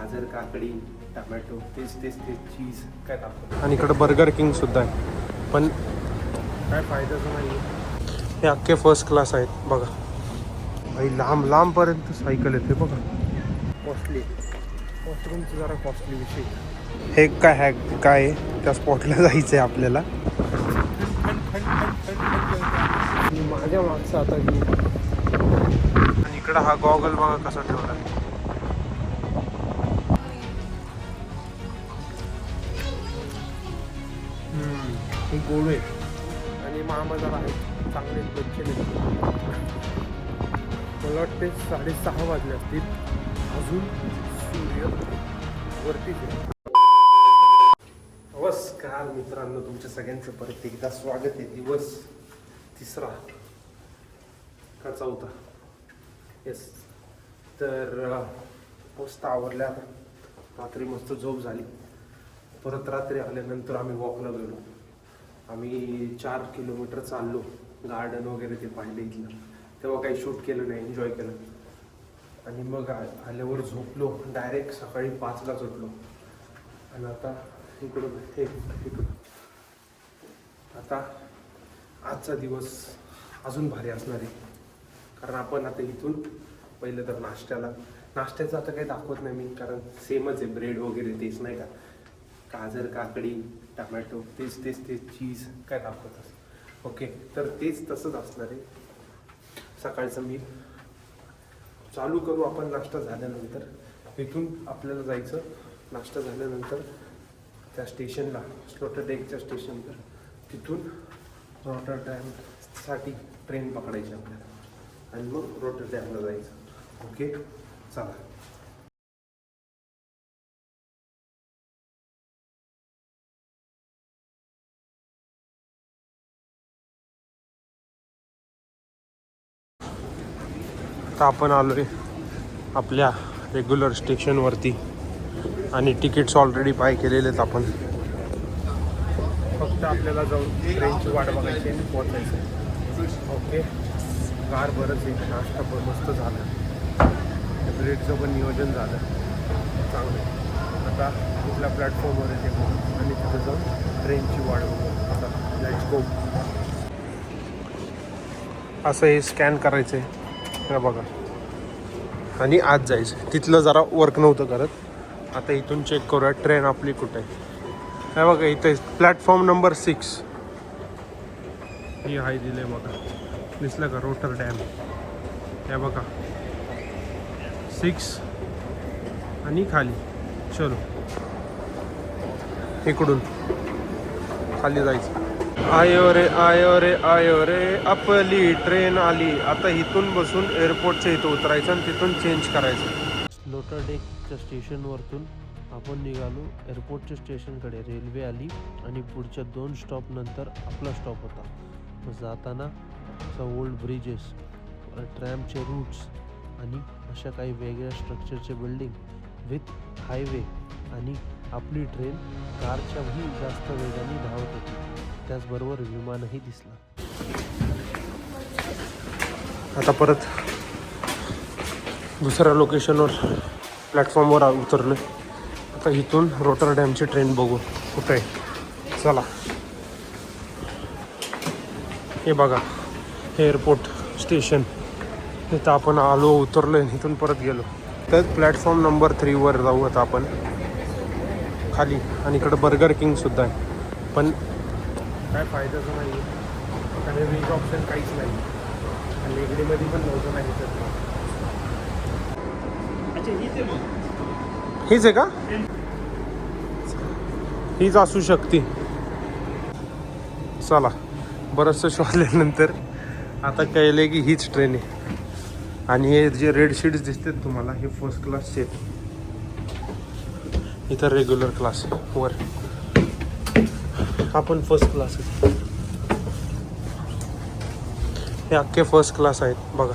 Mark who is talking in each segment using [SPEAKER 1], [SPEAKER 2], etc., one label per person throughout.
[SPEAKER 1] गाजर, काकडी, टमॅटो, तेच चीज काय दाखवतो. आणि इकडं बर्गर किंग सुद्धा आहे, पण काय फायद्याचं नाही. हे अख्खे फर्स्ट क्लास आहेत बघा भाई. लांबपर्यंत सायकल येते बघा. कॉस्टली वॉशरूमचं जरा कॉस्टली विषय. हे काय त्या स्पॉटला जायचं आहे आपल्याला. माझ्या मागचा आता आणि इकडं हा गॉगल बघा कसा ठेवला. हे गोळे आणि मामा जरा आहेत चांगले बच्चे. मला वाटते 6:30 वाजले असतील, अजून सूर्य वरतीच आहे. नमस्कार मित्रांनो, तुमच्या सगळ्यांचं परत एकदा स्वागत आहे. दिवस 3रा का 4था, येस. तर मस्त आवरल्या, रात्री मस्त झोप झाली. परत रात्री आल्यानंतर आम्ही वॉकला गेलो. आम्ही 4 किलोमीटर चाललो, गार्डन वगैरे ते पाहिलं इथलं. तेव्हा काही शूट केलं नाही, एन्जॉय केलं. आणि मग आल्यावर झोपलो. डायरेक्ट सकाळी 5लाच उठलो. आणि आता इकडून आता आजचा दिवस अजून भारी असणार आहे. कारण आपण आता इथून पहिलं तर नाश्त्याचं आता काही दाखवत नाही मी, कारण सेमच आहे. ब्रेड वगैरे तेच नाही का, गाजर, काकडी, टमॅटो, तेच चीज काय दाखवतात. ओके, तर तेच तसंच असणार आहे. सकाळचं मी चालू करू आपण नाश्ता झाल्यानंतर. इथून आपल्याला जायचं नाश्ता झाल्यानंतर त्या स्टेशनला, स्लोटरडेकच्या स्टेशनवर. तिथून रॉटरडॅमसाठी ट्रेन पकडायची आपल्याला आणि मग रॉटरडॅमला जायचं. ओके, चला. आता आपण आलोय आपल्या रेग्युलर स्टेशनवरती आणि तिकीट्स ऑलरेडी बाय केलेले आहेत आपण. फक्त आपल्याला जाऊन ट्रेनची वाट बघायची आणि पोहोचायचं. ओके, कार बरंच आहे. नाश्ता पण मस्त झाला, ब्रेडचं पण नियोजन झालं चांगलं. आता कुठल्या प्लॅटफॉर्मवर येते आणि तिथं जाऊन ट्रेनची वाट बघू. आता लेट्स गो. असं हे स्कॅन करायचं आहे हे बघा, आणि आज जायचं. तिथलं जरा वर्क नव्हतं करत. आता इथून चेक करूया ट्रेन आपली कुठे आहे. हे बघा, इथे प्लॅटफॉर्म नंबर 6 ही हाय दिले बघा. दिसलं का, रॉटरडॅम. हे बघा 6 आणि खाली. चलो इकडून खाली जायचं. आयो रे आपली ट्रेन आली. आता इथून बसून एअरपोर्टच्या इथं उतरायचं आणि तिथून चेंज करायचं. स्लोटरडेकच्या स्टेशनवरतून आपण निघालो एअरपोर्टच्या स्टेशनकडे. रेल्वे आली आणि पुढच्या 2 स्टॉप नंतर आपला स्टॉप होता. जाताना ओल्ड ब्रिजेस, ट्रॅमचे रूट्स आणि अशा काही वेगळ्या स्ट्रक्चरचे बिल्डिंग विथ हायवे. आणि आपली ट्रेन कारच्याही जास्त वेगाने धावत होती. त्याचबरोबर विमानही दिसलं. आता परत दुसऱ्या लोकेशनवर प्लॅटफॉर्मवर उतरलो. आता इथून रॉटरडॅमची ट्रेन बघू कुठे आहे. चला, हे बघा हे एअरपोर्ट स्टेशन. इथं आपण आलो, उतरलो आणि इथून परत गेलो. तर प्लॅटफॉर्म नंबर 3वर जाऊ आता आपण खाली. आणि इकडं बर्गर किंग सुद्धा आहे, पण काय फायद्याचं नाही आहे, कारण वेज ऑप्शन काहीच नाही. आणि लेगडीमध्ये पण नव्हतं नाही. हीच आहे का? हीच असू शकते. चला, बरंचसं शोधल्यानंतर आता कळले की हीच ट्रेन आहे. आणि हे जे रेड शीट्स दिसतात तुम्हाला, हे फर्स्ट क्लासचे आहेत. इथं रेग्युलर क्लास वर, आपण फर्स्ट क्लास आहे. हे अख्खे फर्स्ट क्लास आहेत बघा.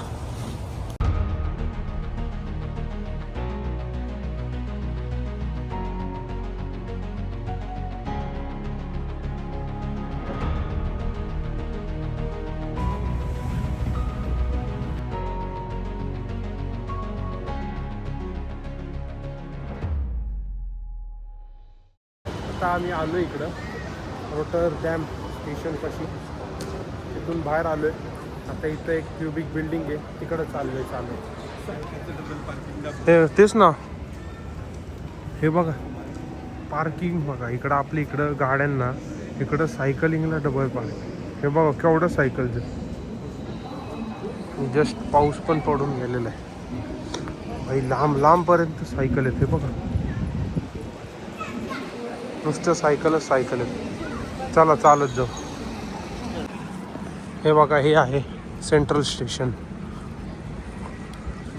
[SPEAKER 1] आता आम्ही आलो इकडं रॉटरडॅम स्टेशनपाशी. तिथून बाहेर आलो आहे. आता इथं एक क्युबिक बिल्डिंग आहे, तिकडं चाललो आहे. तेच ना, हे बघा पार्किंग बघा. इकडं आपल्या इकडं गाड्यांना, इकडं सायकलिंगला डबल पार्किंग. हे बघा केवढं सायकलचं. जस्ट पाऊस पण पडून गेलेला आहे भाई. लांबपर्यंत सायकल आहेत. हे बघा नुसतं सायकलच सायकल आहेत. चला चालत जाऊ. हे बघा हे आहे सेंट्रल स्टेशन.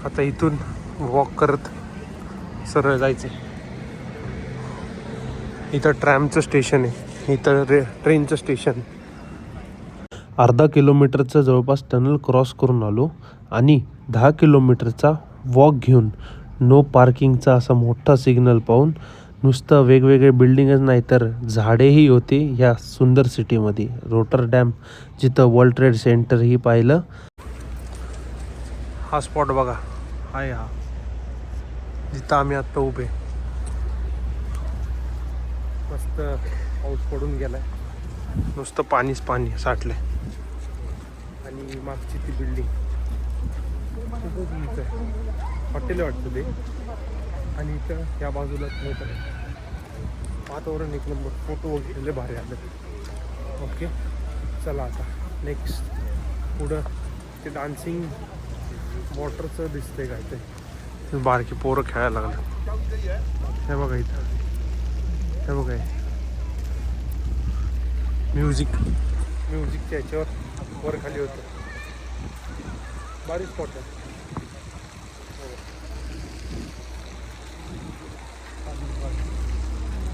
[SPEAKER 1] आता इथून वॉक करत सरळ जायचं. इथं ट्रॅमचं स्टेशन आहे, इथं ट्रेनचं स्टेशन. अर्धा किलोमीटरचं जवळपास टनल क्रॉस करून आलो आणि 10 किलोमीटरचा वॉक घेऊन नो पार्किंगचा असा मोठा सिग्नल पाहून नुसतं वेगवेगळे बिल्डिंगच नाही तर झाडेही होते ह्या सुंदर सिटीमध्ये. रॉटरडॅम जिथं वर्ल्ड ट्रेड सेंटरही पाहिलं. हा स्पॉट बघा आहे, हा जिथं आम्ही आत्ता उभे. मस्त पाऊस पडून गेलाय, नुसतं पाणीच पाणी साठलंय. आणि मागची ती बिल्डिंग खूपच उंच आहे, हॉटेल वाटतं ते. आणि इथं या बाजूला तर वातावरण एक नंबर, फोटो वगैरे भारी आले. ओके चला आता नेक्स्ट पुढं ते डान्सिंग वॉटरचं दिसतंय काय ते. बारकी पोरं खेळायला लागलं. हे बघा इथं, हे बघा म्युझिकच्या ह्याच्यावर वर खाली होतं. भारी स्पॉट आहे.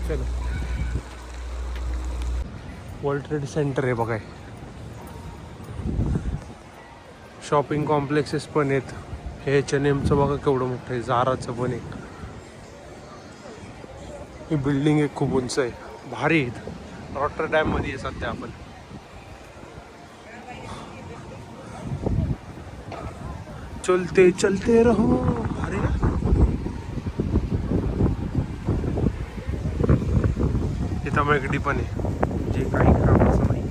[SPEAKER 1] चलो वर्ल्ड ट्रेड सेंटर आहे बघाय. शॉपिंग कॉम्प्लेक्सेस पण आहेत. हे H&Mचं बघा केवढं मोठं आहे. झाराचं पण एक ही बिल्डिंग एक खूप उंच आहे, भारी आहे. रॉटरडॅम मध्ये आहे सध्या आपण. चलते चलते रहो. अरे इथं मेगडी पण आहे, जे काही कामाचं नाही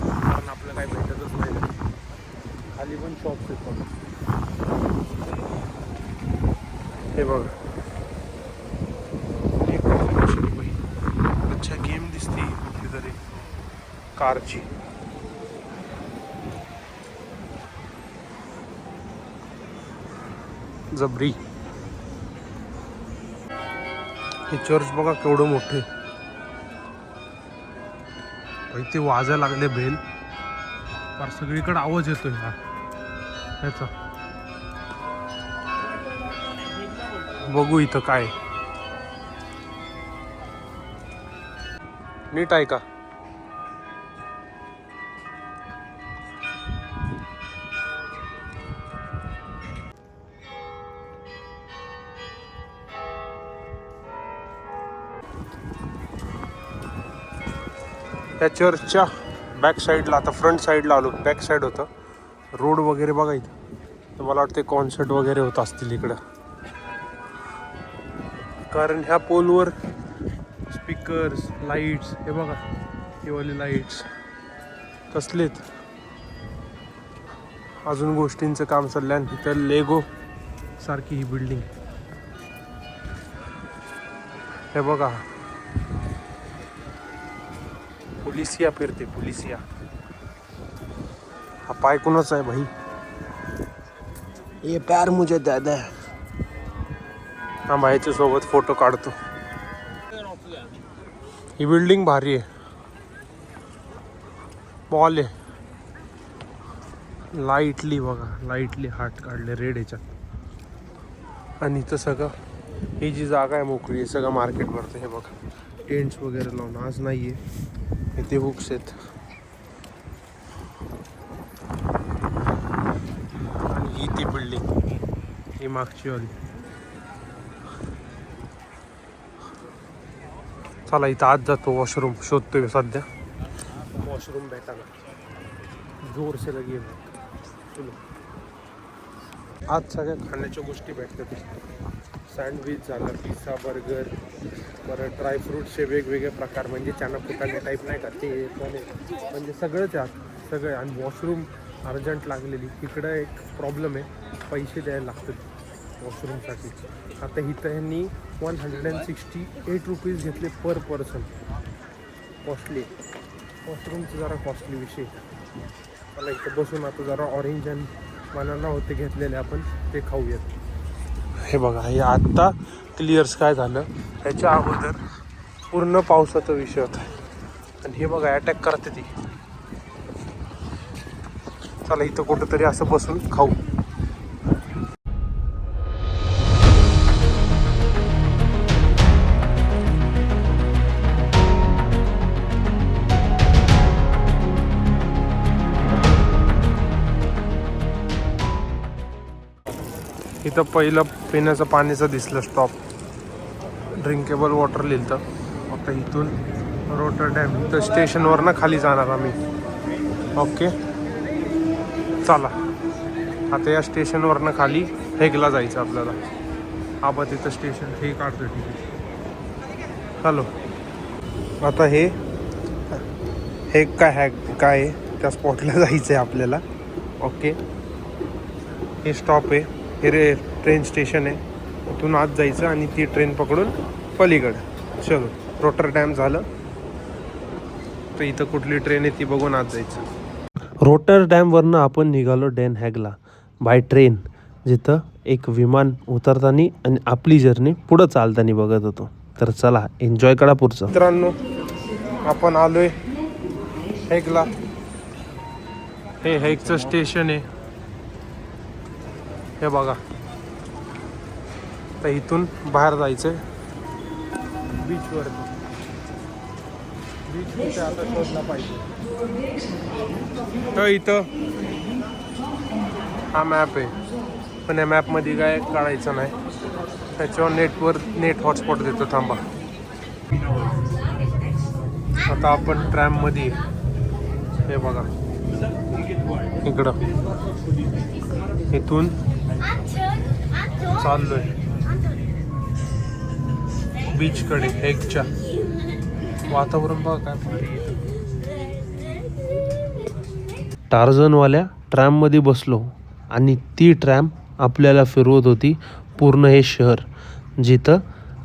[SPEAKER 1] कारण आपल्याला काही भेटतच नाही. खाली पण शॉप्स आहेत बघा. हे बघा अच्छा गेम दिसती कुठली तरी कारची. जबरी. हे चर्च बघा केवढं मोठे. ते वाजायला लागले बेल, फार सगळीकडे आवाज येतोय हा ह्याचा. बघू इथं काय नीट आहे का. त्या चर्चच्या बॅक साईडला, आता फ्रंट साईडला आलो, बॅक साईड होतं. रोड वगैरे बघा इथं. तर मला वाटते कॉन्सर्ट वगैरे होत असतील इकडं, कारण ह्या पोलवर स्पीकर्स, लाईट्स, हे बघा हे वाले लाईट्स कसलेत. अजून गोष्टींचं काम चाललंय. आणि तिथं लेगो सारखी ही बिल्डिंग. हे बघा पुलिसिया फिरते, पुलिसिया. हा पाय कुणाचा आहे भाई. ये प्यार मुझे दादा. हा बाईच्या सोबत फोटो काढतो. ही बिल्डिंग भारी आहे, मॉल आहे. लाईटली बघा, लाईटली हार्ट काढले रेड ह्याच्यात. आणि इथं सगळं ही जी जागा आहे मोकळी आहे, सगळं मार्केट भरतं. हे बघा टेंट्स वगैरे लावून. आज नाही आहे इथे, हुक्स आहेत. आणि ही ती बिल्डिंग, ही मागची वाली. चला इथं आज जातो, वॉशरूम शोधतोय सध्या. वॉशरूम भेटायला जोर से लगी है. चलो आज सगळ्या खाण्याच्या गोष्टी भेटतात. सँडविच झालं, पिझ्झा, बर्गर, परत ड्रायफ्रूटचे वेगवेगळे प्रकार, म्हणजे त्यांना फुटाणे टाईप नाही का ते पण आहे, म्हणजे सगळंच आहे सगळं. आणि वॉशरूम अर्जंट लागलेली. इकडं एक प्रॉब्लेम आहे, पैसे द्यायला लागतात वॉशरूमसाठी. आता इथं यांनी 168 रुपीज घेतले पर पर्सन. कॉस्टली वॉशरूमचं जरा कॉस्टली विषय. मला इथं बसून आता जरा ऑरेंज आणि बनाना होते घेतलेले, आपण ते खाऊयात. हे बघा, हे आत्ता क्लिअर स्काय झालं, ह्याच्या अगोदर पूर्ण पावसाचा विषय होता. आणि हे बघा अटॅक करते ती. चला इथं कुठंतरी असं बसून खाऊ. इथं पहिलं पिण्याचं पाण्याचं दिसलं स्टॉप, ड्रिंकेबल वॉटर लिहिलं. आता इथून रोटरडॅम, इथं स्टेशनवरनं खाली जाणार आम्ही. ओके चला, आता या स्टेशनवरनं खाली हेगला जायचं आपल्याला. आपण तिथं स्टेशन हे काढतो तिकीट. हॅलो, आता हे काय आहे त्या स्पॉटला जायचं आहे आपल्याला. ओके, हे स्टॉप आहे, हे ट्रेन स्टेशन आहे. इथून आत जायचं आणि ती ट्रेन पकडून पलीकडं. चलो, रोटरडॅम झालं तर इथं कुठली ट्रेन आहे ती बघून आत जायचं. रोटरडॅमवरनं आपण निघालो डेन हॅगला बाय ट्रेन, जिथं एक विमान उतरताना आणि आपली जर्नी पुढं चालताना बघत होतो. तर चला एन्जॉय करा पुढचं. मित्रांनो, आपण आलोय हॅगला. हे हॅगचं स्टेशन आहे, हे बघा. तर इथून बाहेर जायचं बीचवर. बीच कुठे आता शोधला पाहिजे. तर इथं हा मॅप आहे, पण या मॅपमध्ये काय काढायचं नाही, त्याच्यावर नेट हॉटस्पॉट देतो. थांबा, आता आपण ट्रॅममध्ये, हे बघा इकडं, इथून चाललोय बीचकडे. हेगच्या वातावरण बघा काय भारी. टार्झनवाल्या ट्रॅममध्ये बसलो आणि ती ट्रॅम आपल्याला फिरवत होती पूर्ण हे शहर, जिथं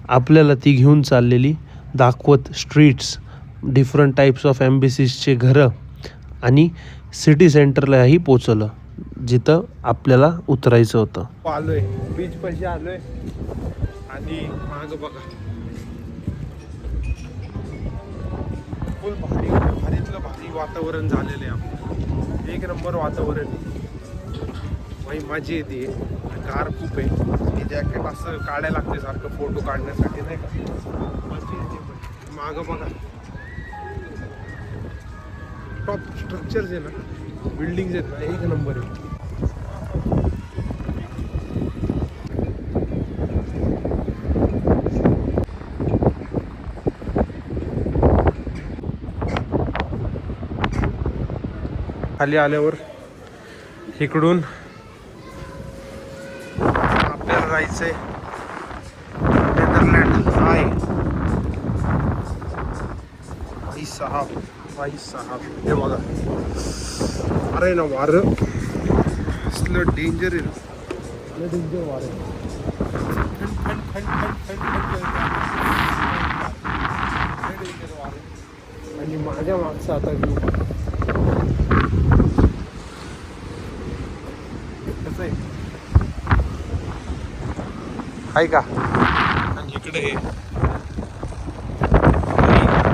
[SPEAKER 1] आपल्याला ती घेऊन चाललेली, दाखवत स्ट्रीट्स, डिफरंट टाईप्स ऑफ एम्बेसीजचे घरं, आणि सिटी सेंटरलाही पोचवलं जिथं आपल्याला उतरायचं होतं. आलोय बीच पाशी आलोय आणि माग बघा फुल भारीतलं भारी वातावरण झालेलं आहे आपलं. एक नंबर वातावरण, भाई मजा येते. गार खूप आहे, हे जॅकेट असं काढायला लागते सारखं फोटो काढण्यासाठी, नाही का. मजा येते. मागं बघा टॉप स्ट्रक्चर्स आहे ना, बिल्डिंग्स आहेत ना, एक नंबर आहे. खाली आल्यावर इकडून आपल्याला जायचंय नेदरलँड. हाय भाई साहब, हे बघा. अरे ना वारं असलं डेंजर आहे ना, डेंजर वारं. डेंजर वारं. आणि माझ्या मागचा आता व्ह्यू कसं आहे का. आणि इकडे हे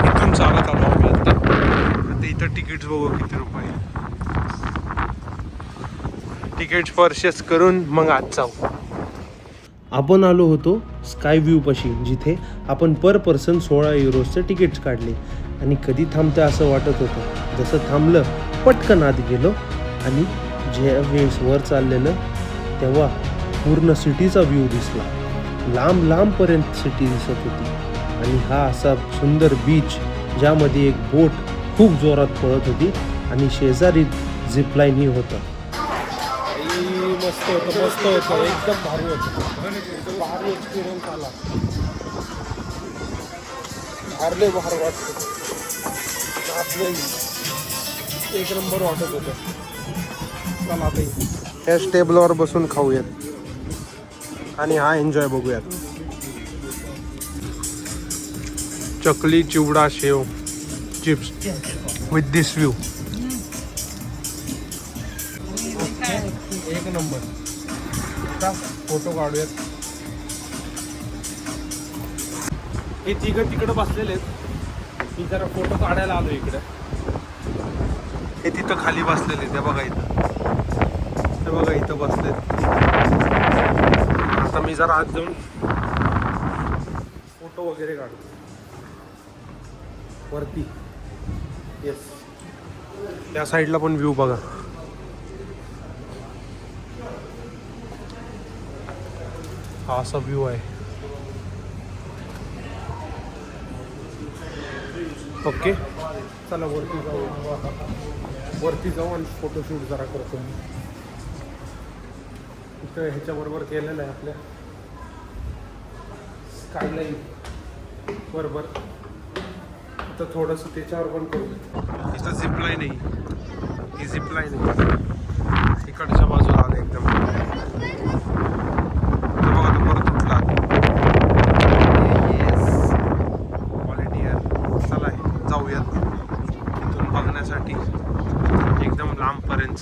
[SPEAKER 1] इथून चालत आलो आम्ही आता इथं तिकीट्स बघू किती रुपये. तिकीट्स परचेस करून मग आज जाऊ. आपण आलो होतो स्काय व्ह्यू पाशी, जिथे आपण पर पर्सन 16 युरोचे तिकीट्स काढले. आणि कधी थांबतं असं वाटत होतं. जसं थांबलं पटकन आत गेलो आणि ज्या वेळेस वर चाललेलं तेव्हा पूर्ण सिटीचा व्ह्यू दिसला. लांबपर्यंत सिटी दिसत होती. आणि हा असा सुंदर बीच, ज्यामध्ये एक बोट खूप जोरात पळत होती आणि शेजारी झिपलाईनही होतं. मस्त होतं एकदम भारी होतं. भारी एक्सपिरियन्स आला. हारले भार वाटतं. एक नंबर वाटत होतं. चला आता ह्याच टेबलवर बसून खाऊयात आणि हा एन्जॉय बघूयात. चकली, चिवडा, शेव, चिप्स विथ दिस व्ह्यू. एक नंबर. आता फोटो काढूयात. हे तिघं तिकडं बसलेले आहेत. मी जरा फोटो काढायला आलो इकडे. हे तिथं खाली बसलेले ते बघा इथं. ते बघा इथं बसलेत. आता मी जरा आत जाऊन फोटो वगैरे काढतो वरती. येस, त्या साईडला पण व्ह्यू बघा. हा असा व्ह्यू आहे. ओके, चला वरती जाऊ आणि फोटोशूट जरा करतो. इथं ह्याच्याबरोबर केलेलं आहे आपल्या स्कायलाईन बरोबर. आता थोडंसं त्याच्यावर पण करू. इथं झिपलाईन आहे. ही झिपलाईन आहे. इकडच्या बाजूला आलं एकदम. बघा तो परत उठला. येस, क्वालिटी आहे. चला जाऊयात इथून बघण्यासाठी एकदम लांबपर्यंत.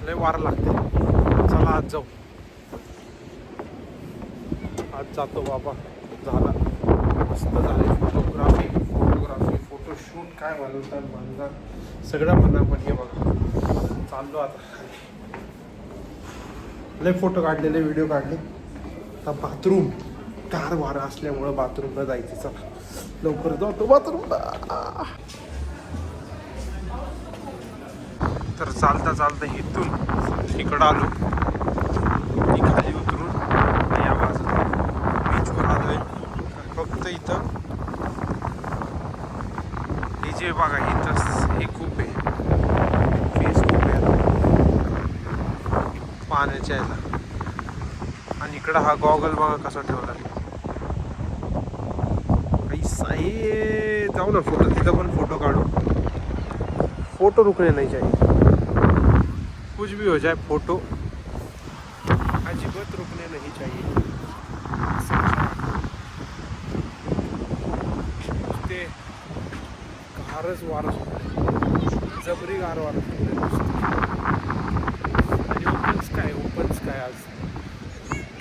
[SPEAKER 1] लय वार लागते. चला आज जाऊ. आज जातो बाबा. झाला मस्त झाले. फोटोग्राफी फोटोशूट काय म्हणतात सगळं म्हणा. पण हे बघा चाललो आता. लय फोटो काढलेले, व्हिडिओ काढले. आता बाथरूम कार वारा असल्यामुळं बाथरूमला जायचं. चला लवकर जातो बाथरूमला. तर चालता इथून इकडं आलो. मी खाली उतरून या बाजूला बीचवर आलोय. फक्त इथं हे जे बघा इथं हे खूप आहे. फेस खूप आहे पाण्याच्या याला. आणि इकडं हा गॉगल बघा कसा ठेवला. जाऊ ना फोटो. तिथं पण फोटो काढू. फोटो रुकने नहीं चाहिए. कुछ भी हो जाए फोटो अजिबात रुकने नहीं चाहिए. ते गारच वारं सुटले. जबरी गार वारं सुटले. आणि ओपन स्काय आज.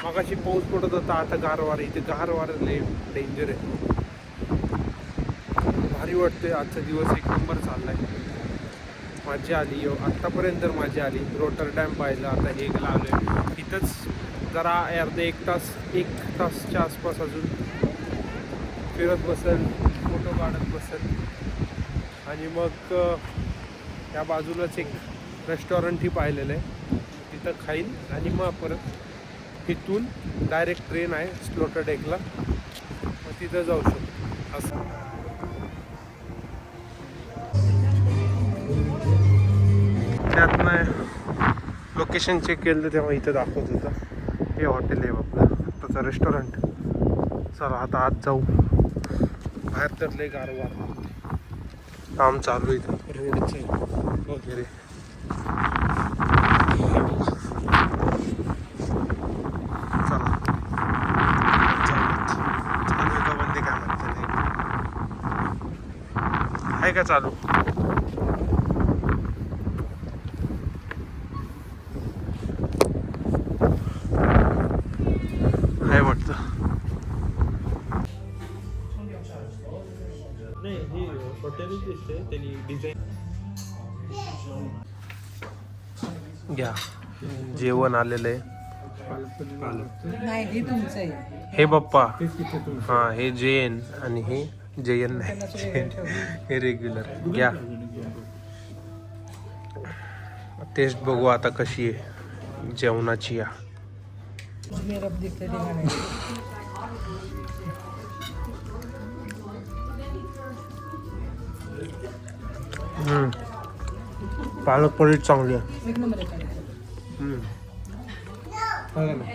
[SPEAKER 1] मगाशी पाऊस पडत होता. आता गार वारं. इथे गार वारं लय डेंजर आहे. भारी वाटते. आजचा दिवस एक नंबर चाललाय. मजा आली. आत्तापर्यंत तर मजा आली. रोटर डॅम पाहिलं. आता हे लावलं इथंच जरा अर्धा एक तासच्या आसपास अजून फिरत बसेल, फोटो काढत बसेल. आणि मग या बाजूलाच एक रेस्टॉरंटही पाहिलेलं आहे. तिथं खाईन आणि मग परत इथून डायरेक्ट ट्रेन आहे स्लोटरडेकला. मग तिथं जाऊ शकतो. असं त्यातनं लोकेशन चेक केलं तेव्हा इथं दाखवत होतं. हे हॉटेल आहे आपलं आत्ताचं रेस्टॉरंट. चला आता आत जाऊ. बाहेर तर लय गारवार काम चालू इथं रोडचं वगैरे. चला चालू का बंदी काय म्हणते आहे का चालू. आहे वाटतं. नाही ही हॉटेलच दिसते त्यांनी डिझाईन. घ्या जेवण आलेलं आहे. हे बाप्पा. हां हे जैन आणि हे जैन नाही. हे रेग्युलर. घ्या टेस्ट बघू आता कशी आहे जेवणाची. या पालक पनीर चांगली आहे.
[SPEAKER 2] एक नंबर आहे.
[SPEAKER 1] आहे ना?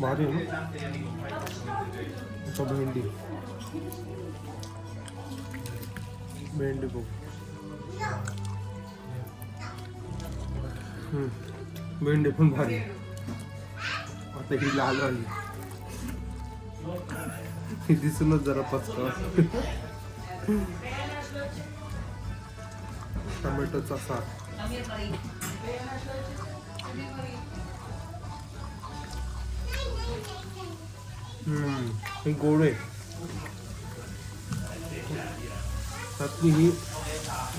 [SPEAKER 1] भारी आहे ना? आता भेंडी बघ. भेंडी पण भारी आहे. आता ही लाल आली, ही दिसूनच जरा पचका. टोमॅटोचा सार. ही गोड आहे. त्यातली ही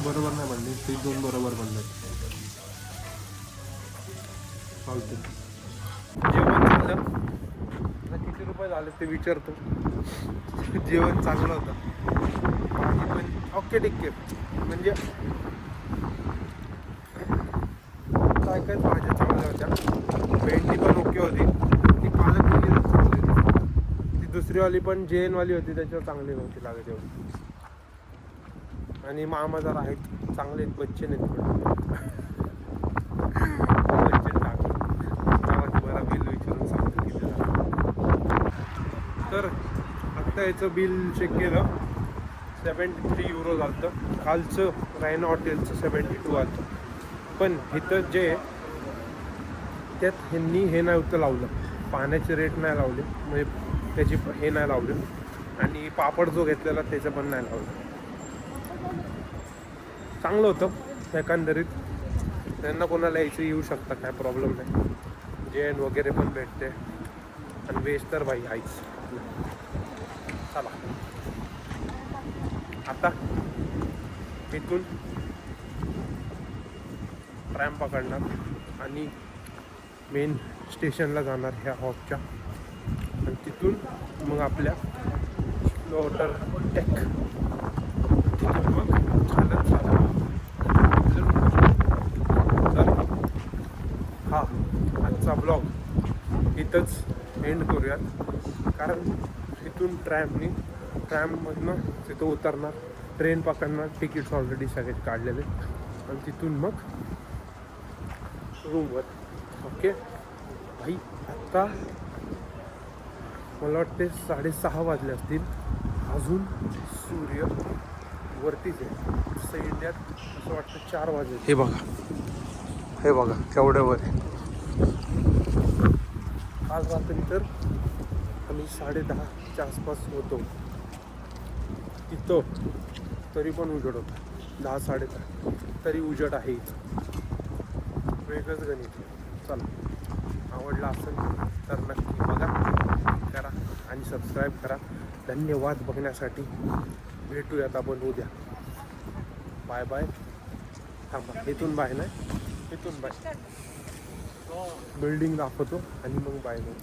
[SPEAKER 1] बरोबर नाही बनली, ती दोन बरोबर बनले. चालते. जेवण झालं. आता किती रुपये झाले ते विचारतो. जेवण चांगलं होतं. भाजी पण ओके टिक्के. म्हणजे काय काय भाज्या चांगल्या होत्या. भेंडी पण ओके होती. ती पालक पनीर चांगली होती. ती दुसरीवाली पण जेनवाली होती, त्याच्यावर चांगली नव्हती लागत एवढी. आणि मामा जरा आहेत चांगले आहेत, बच्चे नाहीत बच्चे टाकले. मला बिल विचारून सांगतो किती झालं. तर आत्ता याचं बिल चेक केलं, 73 युरो झालं. कालचं रायना हॉटेलचं 72 आलं. पण इथं जे त्यात ह्यांनी हे नाही होतं लावलं, पाण्याचे रेट नाही लावले, म्हणजे त्याची हे नाही लावले. आणि पापड जो घेतलेला त्याचं पण नाही लावलं. चांगलं होतं एकंदरीत. त्यांना कोणाला यायचं येऊ शकतं, काय प्रॉब्लेम नाही. जेन वगैरे पण भेटते. आणि वेज तर भाई आहेच. चला आता इथून ट्रॅम पकडणार आणि मेन स्टेशनला जाणार ह्या हॉपच्या. आणि तिथून मग आपल्या वॉटर टेक. तिथून मग चालत तर हा आजचा ब्लॉग इथंच एंड करूयात. कारण तिथून ट्रॅममधनं तिथं उतरणार, ट्रेन पकडणार. तिकीट्स ऑलरेडी सगळे काढलेले. आणि तिथून मग रूमवर. ओके भाई, आत्ता मला वाटते 6:30 वाजले असतील. अजून सूर्य वरतीच आहे. तसं इंडियात असं वाटतं 4 वाजले. हे बघा केवढ्या वर आहे. आज रात्री तर आम्ही 10:30च्या आसपास होतो तिथं, तरी पण उजेड होता. 10-10:30 तरी उजेड आहे इथं. वेगळंच गणित. चला, आवडला असेल तर नक्की बघा, करा आणि सबस्क्राईब करा. धन्यवाद बघण्यासाठी. भेटूयात आपण उद्या. Bye bye. थांबा, इथून बाय नाही, इथून बाय. बिल्डिंग दाखवतो आणि मग बाय बाय.